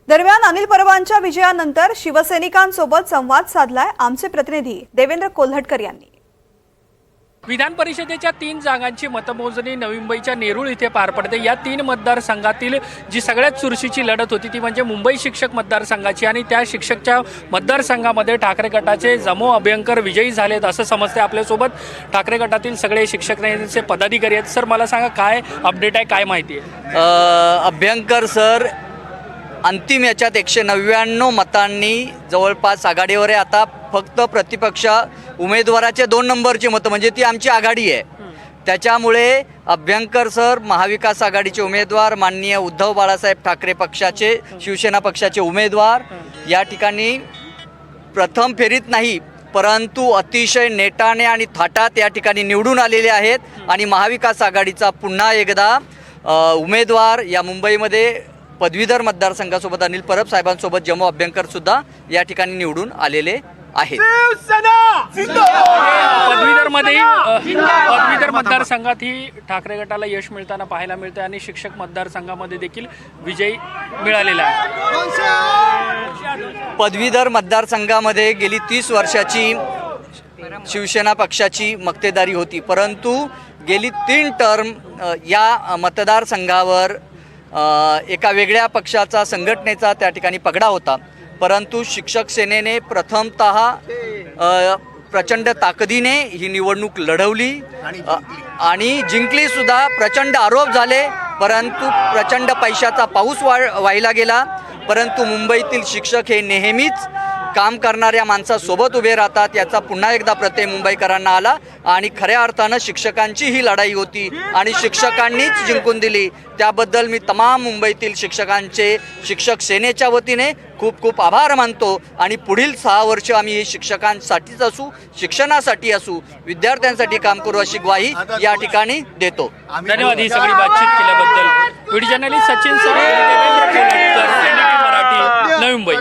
दरम्यान अनिल परबांच्या विजयानंतर शिवसैनिकांसोबत संवाद साधलाय आमचे प्रतिनिधी देवेंद्र कोल्हटकर यांनी। विधान परिषदेच्या 3 जागांची मतमोजणी नवी मुंबईच्या नेरूळ इथे पार पडते। या 3 मतदारसंघातील जी सगळ्यात चुरशीची लढत होती ती म्हणजे मुंबई शिक्षक मतदारसंघाची आणि त्या शिक्षकच्या मतदारसंघामध्ये ठाकरे गटाचे जमो अभ्यंकर विजयी झालेत असं समजते। आपल्यासोबत ठाकरे गटातील सगळे शिक्षक नेत्यांचे पदाधिकारी आहेत। सर, मला सांगा काय अपडेट आहे, काय माहिती आहे? अभ्यंकर सर अंतिम याच्यात 199 मतांनी जवळपास आघाडीवर आहे। आता फक्त प्रतिपक्ष उमेदवाराचे 2 नंबरची मतं म्हणजे ती आमची आघाडी आहे। त्याच्यामुळे अभ्यंकर सर महाविकास आघाडीचे उमेदवार, माननीय उद्धव बाळासाहेब ठाकरे पक्षाचे, शिवसेना पक्षाचे उमेदवार या ठिकाणी प्रथम फेरीत नाही परंतु अतिशय नेटाने आणि थाटात या ठिकाणी निवडून आलेले आहेत। आणि महाविकास आघाडीचा पुन्हा एकदा उमेदवार या मुंबईमध्ये पदवीधर मतदारसंघासोबत अनिल परब साहेबांसोबत जमो अभ्यंकर सुद्धा या ठिकाणी निवडून आलेले आहेत। पदवीधर मतदारसंघातही ठाकरे गटाला यश मिळताना पाहायला मिळते आणि शिक्षक मतदारसंघामध्ये देखील विजय मिळालेला आहे। पदवीधर मतदारसंघामध्ये गेली 30 वर्षाची शिवसेना पक्षाची मक्तेदारी होती, परंतु गेली 3 टर्म या मतदारसंघावर एका वेगळ्या पक्षाचा, संघटनेचा त्या ठिकाणी पगडा होता। परंतु शिक्षक सेनेने प्रथमतः प्रचंड ताकदीने ही निवडणूक लढवली आणि जिंकली सुद्धा। प्रचंड आरोप झाले परंतु प्रचंड पैशाचा पाऊस वाहिला गेला। परंतु मुंबईतील शिक्षक हे नेहमीच काम करणाऱ्या माणसासोबत उभे राहतात याचा पुन्हा एकदा प्रत्यय मुंबईकरांना आला आणि खऱ्या अर्थानं शिक्षकांची ही लढाई होती आणि शिक्षकांनीच जिंकून दिली। त्याबद्दल मी तमाम मुंबईतील शिक्षकांचे, शिक्षक सेनेच्या वतीने खूप खूप आभार मानतो आणि पुढील 6 वर्ष आम्ही हे शिक्षकांसाठीच असू, शिक्षणासाठी असू, विद्यार्थ्यांसाठी काम करू अशी ग्वाही या ठिकाणी देतो। धन्यवाद ही सगळी बातचीत केल्याबद्दल। Video journalist Sachin sir, Devendra Kolhatkar, NDTV Marathi, Navi Mumbai.